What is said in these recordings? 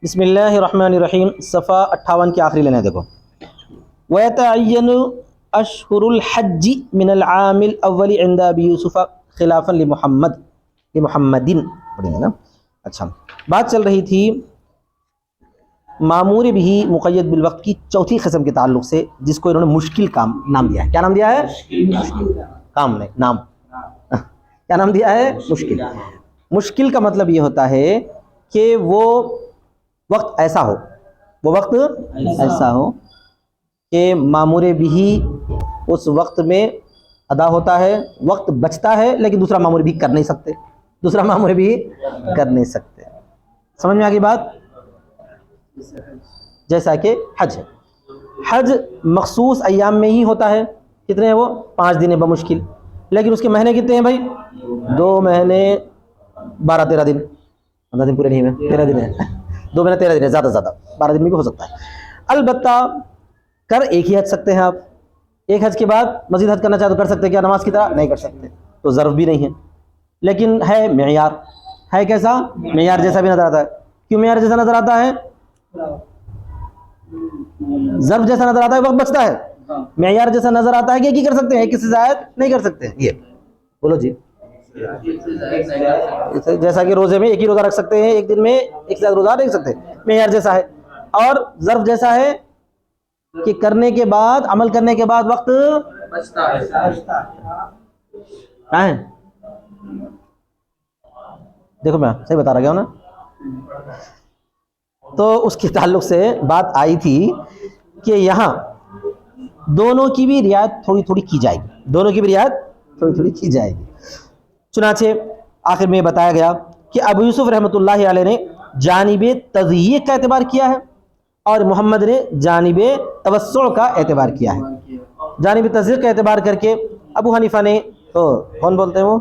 بسم اللہ الرحمن الرحیم، صفحہ 58 کی آخری لائن دیکھو. وَيَتَعَيَّنُ أَشْهُرُ الْحَجِّ مِنَ الْعَامِ الْأَوَّلِ عِنْدَ أَبِي يُوسُفَ خِلَافًا لِمُحَمَّدٍ. اچھا، بات چل رہی تھی معمور بھی مقید بالوقت کی چوتھی قسم کے تعلق سے، جس کو انہوں نے مشکل کام نام دیا ہے. کیا نام دیا ہے؟ کام نہیں، نام. کیا نام دیا ہے؟ مشکل. مشکل کا مطلب یہ ہوتا ہے کہ وہ وقت ایسا ہو، وہ وقت ایسا ہو کہ معمور بھی اس وقت میں ادا ہوتا ہے، وقت بچتا ہے لیکن دوسرا معمور بھی کر نہیں سکتے، دوسرا معمور بھی کر نہیں سکتے. سمجھ میں آ گئی بات؟ جیسا کہ حج ہے، حج مخصوص ایام میں ہی ہوتا ہے. کتنے ہیں وہ؟ 5 دن ہے بمشکل. لیکن اس کے مہینے کتنے ہیں بھائی؟ 2 مہینے 12-13 دن. 15 دن پورے نہیں ہوئے، 13 دن ہے. 2 مہینے 13 دن ہے، زیادہ 12 دن میں بھی ہو سکتا ہے. البتہ کر ایک ہی حج سکتے ہیں آپ. ایک حج کے بعد مزید حج کرنا چاہے تو کر سکتے ہیں. کیا نماز کی طرح؟ نہیں کر سکتے. تو ظرف بھی نہیں ہے، لیکن ہے معیار. ہے کیسا؟ معیار جیسا بھی نظر آتا ہے. کیوں معیار جیسا نظر آتا ہے؟ ظرف جیسا نظر آتا ہے، وقت بچتا ہے. معیار جیسا نظر آتا ہے کہ ایک ہی کر سکتے ہیں، ایک سے زائد نہیں کر سکتے. یہ بولو جی. جیسا کہ روزے میں ایک ہی روزہ رکھ سکتے ہیں، ایک دن میں ایک سے زیادہ روزہ نہیں رکھ سکتے. معیار جیسا ہے. اور ظرف جیسا ہے کہ کرنے کے بعد، عمل کرنے کے بعد وقت بچتا ہے. دیکھو میں صحیح بتا رہا گیا ہوں نا. تو اس کے تعلق سے بات آئی تھی کہ یہاں دونوں کی بھی رعایت تھوڑی تھوڑی کی جائے گی. دونوں کی بھی رعایت تھوڑی تھوڑی کی جائے گی. چنانچہ آخر میں بتایا گیا کہ ابو یوسف رحمۃ اللہ علیہ نے جانب تضییق کا اعتبار کیا ہے اور محمد نے جانب توسع کا اعتبار کیا ہے. جانب تضییق کا اعتبار کر کے ابو حنیفہ نے، تو کون بولتے ہیں وہ؟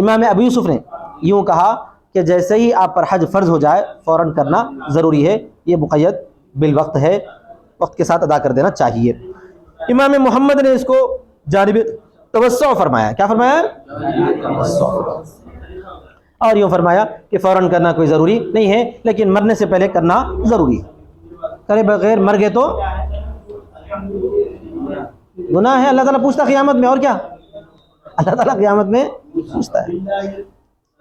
امام ابو یوسف نے یوں کہا کہ جیسے ہی آپ پر حج فرض ہو جائے فوراً کرنا ضروری ہے. یہ مقید بالوقت ہے، وقت کے ساتھ ادا کر دینا چاہیے. امام محمد نے اس کو جانب توسع فرمایا. کیا فرمایا؟ اور یوں فرمایا کہ فوراً کرنا کوئی ضروری نہیں ہے، لیکن مرنے سے پہلے کرنا ضروری ہے. کرے بغیر مر گئے تو گناہ ہے. اللہ تعالیٰ پوچھتا قیامت میں. اور کیا؟ اللہ تعالیٰ قیامت میں پوچھتا ہے.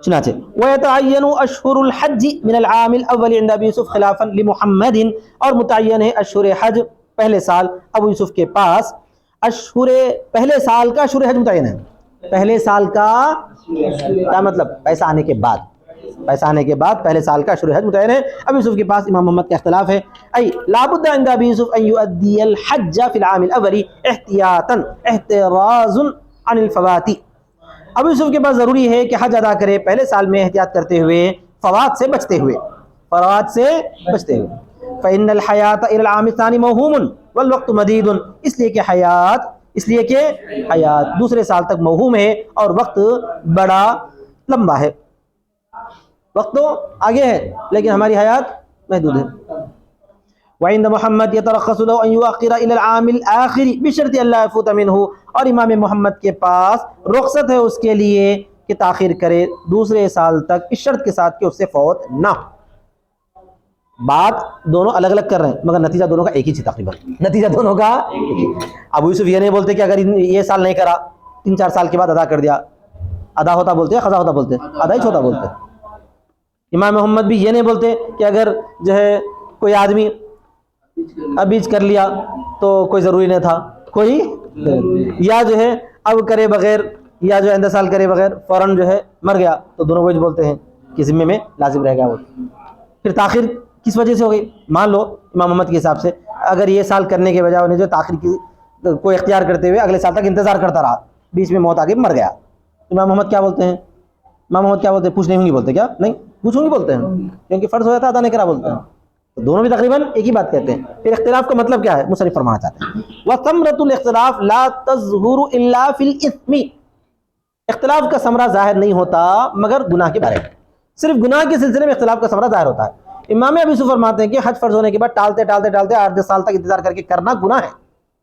چنانچہ وَيَتَعَيَّنُ أَشْهُرُ الْحَجِّ مِنَ الْعَامِ الْأَوَّلِ عِنْدَ أَبِي يُوسُف خِلَافًا لِمُحَمَّدٍ. اور متعین ہے اشہر حج پہلے سال ابو یوسف کے پاس. اشہر پہلے سال کا اشہر حج متعین ہے. پہلے سال کا کیا مطلب؟ پیسہ آنے کے بعد. پیسہ آنے کے بعد پہلے سال کا اشہر حج متعین ہے. ابو یوسف کے پاس امام محمد کا اختلاف ہے. ای لا بد عند ابی یوسف ان یؤدی الحج فی العام الاول احتیاطا احتراز عن الفوات. ابو یوسف کے پاس ضروری ہے کہ حج ادا کرے پہلے سال میں احتیاط کرتے ہوئے، فوات سے بچتے ہوئے. فوات سے بچتے ہوئے. فإن الحیات إلى العام الثاني موہوم والوقت مدید. اس لیے کہ حیات دوسرے سال تک موہوم ہے اور وقت بڑا لمبا ہے. وقت تو آگے ہے لیکن ہماری حیات محدود ہے. وعند محمد يترخص له ان يؤخر الى العام الاخر بشرط الا يفوت منه. اور امام محمد کے پاس رخصت ہے اس کے لیے کہ تاخیر کرے دوسرے سال تک، اس شرط کے ساتھ کہ اس سے فوت نہ ہو. بات دونوں الگ الگ کر رہے ہیں مگر نتیجہ دونوں کا ایک ہی تھی تقریباً. نتیجہ دونوں کا ایک ہی. ابو یوسف یہ نہیں بولتے کہ اگر یہ سال نہیں کرا 3-4 سال کے بعد ادا کر دیا، ادا ہوتا بولتے قضا ہوتا بولتے؟ ادائی ہوتا بولتے. امام محمد بھی یہ نہیں بولتے کہ اگر جو ہے کوئی آدمی ابیج کر لیا تو کوئی ضروری نہیں تھا، کوئی یا جو ہے اب کرے بغیر یا جو آئندہ سال کرے بغیر فوراً جو ہے مر گیا تو دونوں وجہ بولتے ہیں کہ ذمے میں لازم رہ گیا وہ. پھر تاخیر کس وجہ سے ہو گئی؟ مان لو امام محمد کے حساب سے اگر یہ سال کرنے کے بجائے انہیں جو تاخیر کی کوئی اختیار کرتے ہوئے اگلے سال تک انتظار کرتا رہا، بیچ میں موت آ گئی مر گیا، امام محمد کیا بولتے ہیں؟ امام محمد کیا بولتے ہیں؟ پوچھنے ہوں گی بولتے؟ کیا نہیں پوچھوں گی بولتے ہیں کیونکہ فرض ہو جاتا ادا نہیں کرا بولتے ہیں. تو دونوں بھی تقریباً ایک ہی بات کہتے ہیں. پھر اختلاف کا مطلب کیا ہے مصنف فرمانا چاہتے ہیں وَثَمْرَةُ الْاخْتِلَافِ لَا تَظْهُرُ إِلَّا فِي الْإِثْمِ. اختلاف کا ثمرہ ظاہر نہیں ہوتا مگر گناہ کے بارے میں. صرف گناہ کے سلسلے میں اختلاف کا ثمرہ ظاہر ہوتا ہے. امام ابو یوسف فرماتے ہیں کہ حج فرض ہونے کے بعد ٹالتے 8-10 سال تک انتظار کر کے کرنا گناہ ہے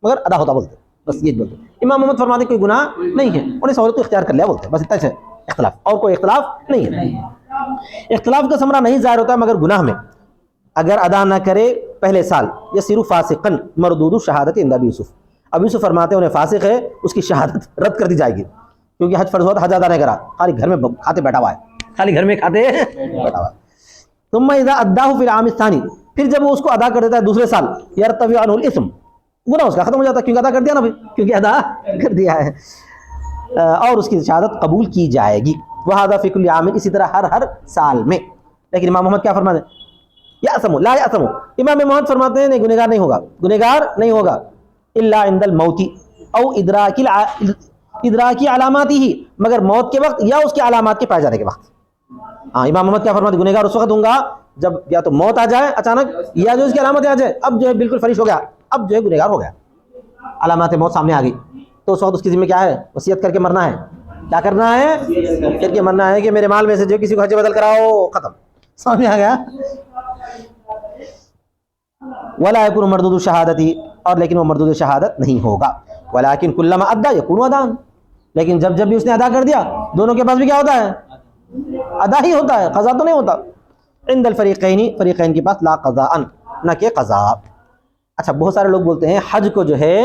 مگر ادا ہوتا بولتے. بس یہ بولتے. امام محمد فرماتے ہیں کوئی گناہ نہیں ہے، انہیں سہولت کو اختیار کر لیا بولتے. بس اتنا ہے اختلاف، اور کوئی اختلاف نہیں ہے. اختلاف کا ثمرہ نہیں ظاہر ہوتا مگر گناہ میں. اگر ادا نہ کرے پہلے سال یصیر فاسقا مردود الشہادت عند ابی یوسف. ابی یوسف فرماتے ہیں انہیں فاسق ہے، اس کی شہادت رد کر دی جائے گی، کیونکہ حج فرض ہوا تھا، حج ادا نہیں کرا، خالی گھر میں کھاتے بیٹھا ہوا ہے، خالی گھر میں کھاتے بیٹھا ہوا ہے. ثم اذا اداہ فی العام الثانی، پھر جب وہ اس کو ادا کر دیتا ہے دوسرے سال، یرتفع عنہ الاسم، گناہ اس کا ختم ہو جاتا ہے، کیونکہ ادا کر دیا نا بھائی، کیونکہ ادا کر دیا ہے، اور اس کی شہادت قبول کی جائے گی. وہذا فی کل عام، اسی طرح ہر سال میں. لیکن امام محمد کیا فرماتے ہیں؟ یأثم لا یأثم، امام محمد فرماتے ہیں نہیں، گنہگار نہیں ہوگا، گنہگار نہیں ہوگا، الا عند الموت او ادراکی علاماتی ہی، مگر موت کے وقت یا اس کے علامات کے پائے جانے کے وقت. ہاں امام محمد کیا فرماتے ہیں؟ گنہگار اس وقت ہوں گا جب یا تو موت آ جائے اچانک، یا جو اس کی علامت آ جائے، اب جو ہے بالکل فریش ہو گیا، اب جو ہے گنہگار ہو گیا، علامات موت سامنے آ گئی، تو اس وقت اس کی ذمہ کیا ہے؟ وصیت کر کے مرنا ہے. کیا کرنا ہے؟ کر کے مرنا ہے کہ میرے مال میں سے جو کسی کو حج بدل کراؤ، ختم. سامنے آ گیا. ولا يكون مردود الشہادتی، اور لیکن وہ مردود شہادت نہیں ہوگا. ولكن كلما ادى يكون ادا، لیکن جب بھی اس نے ادا کر دیا، دونوں کے پاس بھی کیا ہوتا ہے؟ ادا ہی ہوتا ہے، قضا تو نہیں ہوتا. عند الفریقین، فریقین کے پاس لا قضاء، نہ کہ قضا. اچھا بہت سارے لوگ بولتے ہیں حج کو جو ہے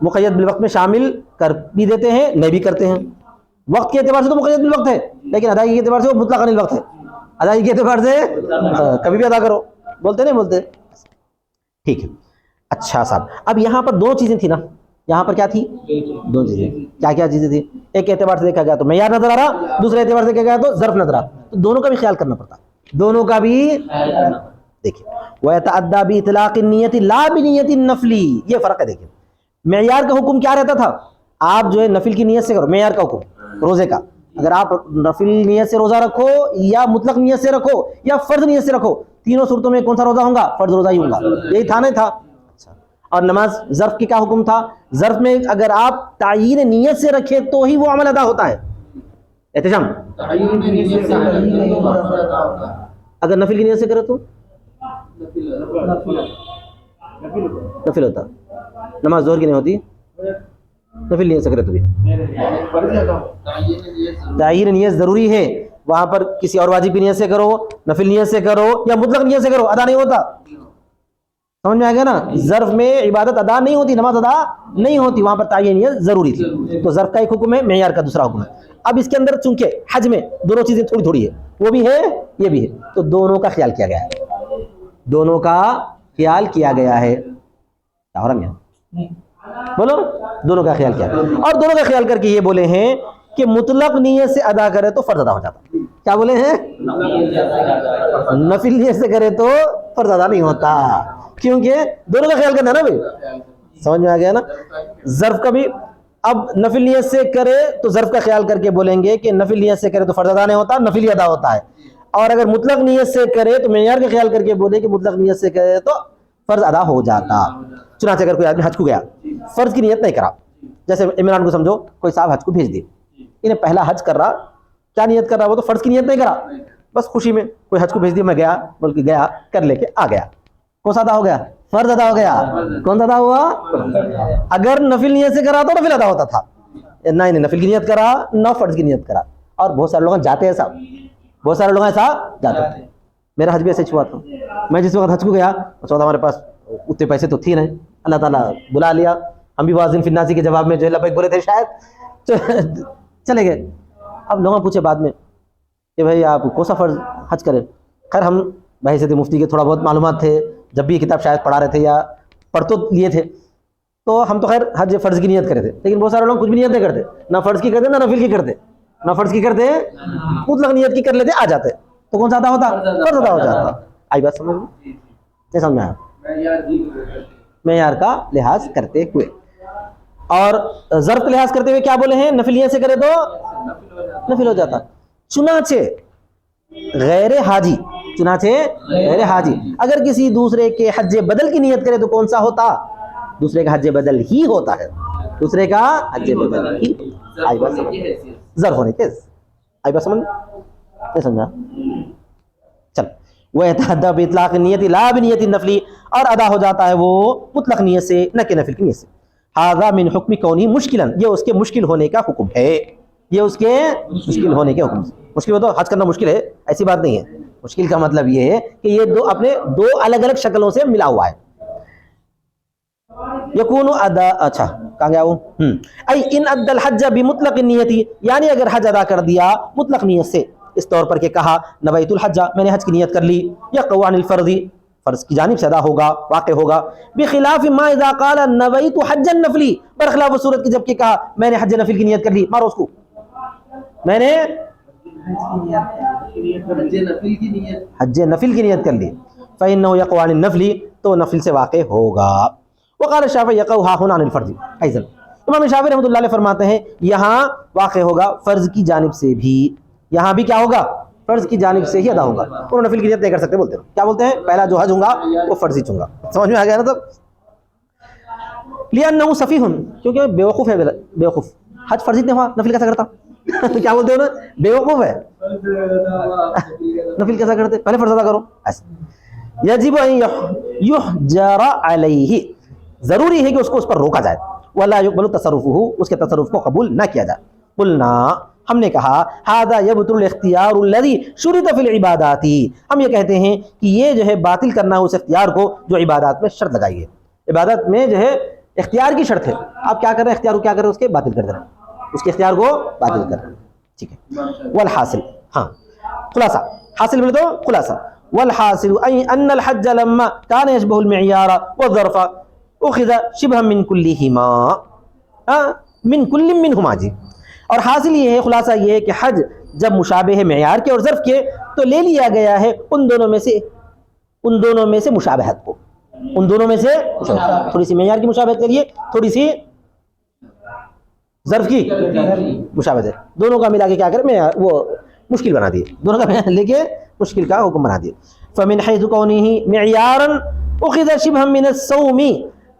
مقید بالوقت میں شامل کر بھی دیتے ہیں، نہیں بھی کرتے ہیں. وقت کے اعتبار سے تو مقید بالوقت ہے، لیکن ادائیگی کے اعتبار سے وہ مطلق عن الوقت ہے. ادائیگی کے اعتبار سے کبھی بھی ادا کرو، بولتے نہیں بولتے؟ ٹھیک ہے. اچھا صاحب، اب یہاں پر دو چیزیں تھیں نا، یہاں پر کیا تھی؟ دو چیزیں. کیا چیزیں تھیں؟ ایک اعتبار سے دیکھا گیا تو معیار نظر آ رہا، دوسرے اعتبار سے دیکھا گیا تو ظرف نظر آ رہا، تو دونوں کا بھی خیال کرنا پڑتا، دونوں کا بھی. دیکھیں وَيَتَعَدَّى بِإِطْلَاقِ النِّيَّةِ لَا بِنِيَّةِ النَّفْلِ، یہ فرق ہے. دیکھیں معیار کا حکم کیا رہتا تھا؟ آپ جو ہے نفل کی نیت سے کرو. معیار کا حکم روزے کا، اگر آپ نفل نیت سے روزہ رکھو یا مطلق نیت سے رکھو یا فرض نیت سے رکھو، تینوں صورتوں میں کون سا روزہ ہوگا؟ فرض روزہ ہی ہوگا. یہی تھا نہیں تھا؟ اور نماز ظرف کی کیا حکم تھا؟ ظرف میں اگر آپ تعیین نیت سے رکھے تو ہی وہ عمل ادا ہوتا ہے. احتشام اگر نفل کی نیت سے کرے تو نفل ہوتا، نماز ظہر کی نہیں ہوتی، نفل نیت سے کرے تو بھی. تعیین نیت ضروری ہے، وہاں پر کسی اور واجب کی نیت سے کرو، نفل نیت سے کرو یا مطلق نیت سے کرو، ادا نہیں ہوتا. سمجھ میں آ گیا نا؟ ظرف میں عبادت ادا نہیں ہوتی، نماز ادا نہیں ہوتی، وہاں پر تعیین نیت ضروری تھی. تو ظرف کا ایک حکم ہے، معیار کا دوسرا حکم ہے. اب اس کے اندر چونکہ حج میں دونوں چیزیں تھوڑی تھوڑی ہے، وہ بھی ہے یہ بھی ہے، تو دونوں کا خیال کیا گیا ہے، دونوں کا خیال کیا گیا ہے. کیا ہو رہا ہے؟ بولو. دونوں کا خیال کیا، اور دونوں کا خیال کر کے یہ بولے ہیں کہ مطلق نیت سے ادا کرے تو فرض ادا ہو جاتا. کیا بولے ہیں؟ نفل نیت سے کرے تو فرض ادا نہیں ہوتا، کیونکہ دونوں کا خیال کرنا ہے نا بھائی. سمجھ میں آ گیا نا؟ ظرف کا بھی اب نفل نیت سے کرے تو ظرف کا خیال کر کے بولیں گے کہ نفل نیت سے کرے تو فرض ادا نہیں ہوتا، نفل ہی ادا ہوتا ہے. اور اگر مطلق نیت سے کرے تو معیار کا خیال کر کے بولے کہ مطلق نیت سے کرے تو فرض ادا ہو جاتا. چنانچہ اگر کوئی آدمی حج کو گیا، فرض کی نیت نہیں کرا، جیسے عمران کو سمجھو کوئی صاحب حج کو بھیج دی، انہیں پہلا حج کر رہا، کیا نیت کر رہا؟ وہ تو فرض کی نیت نہیں کرا، بس خوشی میں کوئی حج کو بھیج دیا، میں گیا بلکہ گیا کر لے کے آ گیا. کون سا ادا ہو گیا؟ فرض ادا ہو گیا. کون سا ادا ہوا؟ اگر نفل نیت سے کرا تو نفل ادا ہوتا تھا، نہیں نفل کی نیت کرا نہ فرض کی نیت کرا. اور بہت سارے لوگ جاتے ہیں ایسا، بہت سارے لوگ ایسا جاتے ہیں. میرا حج بھی ایسے ہوا تھا، میں جس وقت حج کو گیا اس وقت ہمارے پاس اتنے پیسے تو تھے نہیں، اللہ تعالیٰ بلا لیا، ہم بھی واذن فی الناس کے جواب میں جو ہے لبیک بولے تھے شاید، چلے گئے. اب لوگوں پوچھے بعد میں کہ بھائی آپ کون سا فرض حج کریں؟ خیر ہم بھائی سے مفتی کے تھوڑا بہت معلومات تھے، جب بھی یہ کتاب شاید پڑھا رہے تھے یا پڑھ تو لیے تھے، تو ہم تو خیر حج فرض کی نیت کرے تھے. لیکن بہت سارے لوگ کچھ بھی نیت نہیں کرتے، نہ فرض کی کرتے نہ نفل کی کرتے، نہ فرض کی کرتے مطلق نیت کی کر لیتے، آ جاتے، تو کون سا ادا ہوتا؟ فرض ادا ہو جاتا. آئی بات سمجھ میں؟ نہیں سمجھ میں آیا؟ معیار کا لحاظ کرتے ہوئے. اور ظرف کا لحاظ کرتے ہوئے کیا بولے ہیں؟ نفل نیت سے کرے تو نفل ہو جاتا. چنانچہ غیر حاجی، چنانچہ غیر حاجی اگر کسی دوسرے کے حج بدل کی نیت کرے تو کون سا ہوتا؟ دوسرے کا حج بدل ہی ہوتا ہے، دوسرے کا حج بدل ہی. آئی بات سمجھ؟ ظرف ہونے کے آئی بات سمجھ نہیں سمجھا؟ چل وَيَتَعَدَّى بِإِطْلَاقِ النِّيَّةِ لَا بِنِيَّةِ النَّفْلِ، اور ادا ہو جاتا ہے وہ مطلق نیت سے نہ کہ نفل کی نیت سے. هذا من حکم کونی مشکلاً، یہ اس کے مشکل ہونے کا حکم ہے. یہ اس کے مشکل ہونے کے حکم سے. مشکل ہو تو حج کرنا مشکل ہے ایسی بات نہیں ہے. مشکل کا مطلب یہ ہے کہ یہ دو اپنے دو الگ الگ شکلوں سے ملا ہوا ہے. یکون ادا اچھا کہاں گیا وہ ای ان ادى الحج بمطلق نیتی، یعنی اگر حج ادا کر دیا مطلق نیت سے، اس طور پر کہ کہا نویت الحج، میں نے حج کی نیت کر لی، یقع عن الفرض، فرض کی جانب سے ادا ہوگا، واقع ہوگا. بخلاف ما اذا قال نویت حج النفلی، برخلاف صورت کی جب کہ کہا میں نے حج نفل کی نیت کر لی، مارو اس کو، میں نے حج نفل کی نیت کر لی، فإنه يقع عن النفل، تو نفل سے واقع ہوگا. وقال الشافعي يقع ها هنا عن الفرض ايضا، امام شافعی رحمۃ اللہ علیہ فرماتے ہیں یہاں واقع ہوگا فرض کی جانب سے بھی، یہاں بھی کیا ہوگا فرض کی جانب سے ہی ادا ہوگا. انہوں نفل کی نیت نہیں کر سکتے، بولتے ہیں کیا بولتے ہیں پہلا جو حج ہوں گا وہ فرض ہی چونگا. سمجھ میں آ گیا نا؟ تو لأنه سفیہ، کیونکہ بیوقوف ہے، بیوقوف. حج فرض ہی نہیں ہوا نفل کیسا کرتا؟ کیا بولتے ہیں نا بیوقوف ہے، نفل کیسا کرتے؟ پہلے فرض ادا کرو. یجب ان یحجر علیہ، ضروری ہے کہ اس کو اس پر روکا جائے. ولا يقبل تصرفه، اس کے تصرف کو قبول نہ کیا جائے. قلنا، ہم نے کہا هذا يبطل الاختیار الذي شرط في العبادات، ہم یہ کہتے ہیں کہ یہ جو ہے باطل کرنا ہے اس اختیار کو جو عبادات میں شرط لگائی ہے. عبادت میں جو ہے اختیار کی شرط ہے، آپ کیا کر رہے ہیں اختیار کو کیا کر رہے ہیں اس کے باطل کر دے رہے ہیں، اس کے اختیار کو باطل کر رہے ہیں. ٹھیک ہے. والحاصل، ہاں خلاصہ، حاصل بولے تو خلاصہ، والحاصل ان الحج لما كان يشبه المعيار والظرف اخذ شبه من كلهما، من كل منهما. جی، اور حاصل یہ ہے، خلاصہ یہ ہے کہ حج جب مشابہ ہے معیار کے اور ظرف کے تو لے لیا گیا ہے ان دونوں میں سے مشابہت کو، ان دونوں میں سے تھوڑی سی معیار کی مشابہت کے لیے، تھوڑی سی ظرف کی مشابہت ہے، دونوں کا ملا کے کیا کرے معیار وہ مشکل بنا دیے، دونوں کا لے کے مشکل کا حکم بنا دیے. فمن حيث كونه معيارا اخذ شبها من الصوم،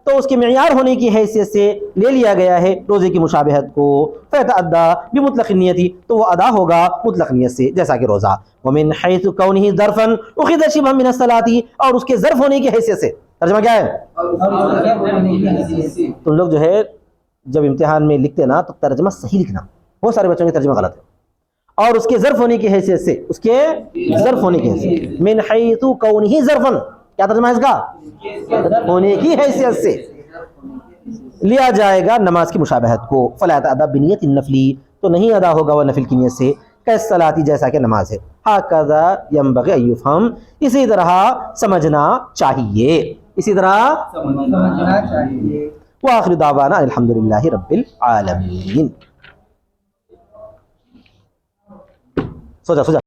تو اس کے معیار ہونے کی حیثیت سے لے لیا گیا ہے روزے کی مشابہت کو. فيتأدى بمطلق النیت، تو وہ ادا ہوگا مطلق نیت سے جیسا کہ روزہ. ومن حيث كونه ظرفا اخذ شبها من الصلاة، اور اس کے ظرف ہونے کی حیثیت سے، ترجمہ کیا ہے؟ تم لوگ جو ہے جب امتحان میں لکھتے نا تو ترجمہ صحیح لکھنا، بہت سارے بچوں کے ترجمہ غلط ہے. اور اس کے ظرف ہونے کی حیثیت سے، اس کے ظرف ہونے کی حیثیت، من حیث کونہ ظرفا، کیا ترجمہ ہے اس کا؟ ہونے کی حیثیت سے لیا جائے گا نماز کی مشابہت کو. فلا يتأدى بنیت النفلی، تو نہیں ادا ہوگا وہ نفل کی نیت سے، کالصلاۃ، جیسا کہ نماز ہے. ھکذا ينبغي ان يفهم، اسی طرح سمجھنا چاہیے، اسی طرح سمجھنا چاہیے. وآخر دعوانا الحمدللہ رب العالمین. سو جا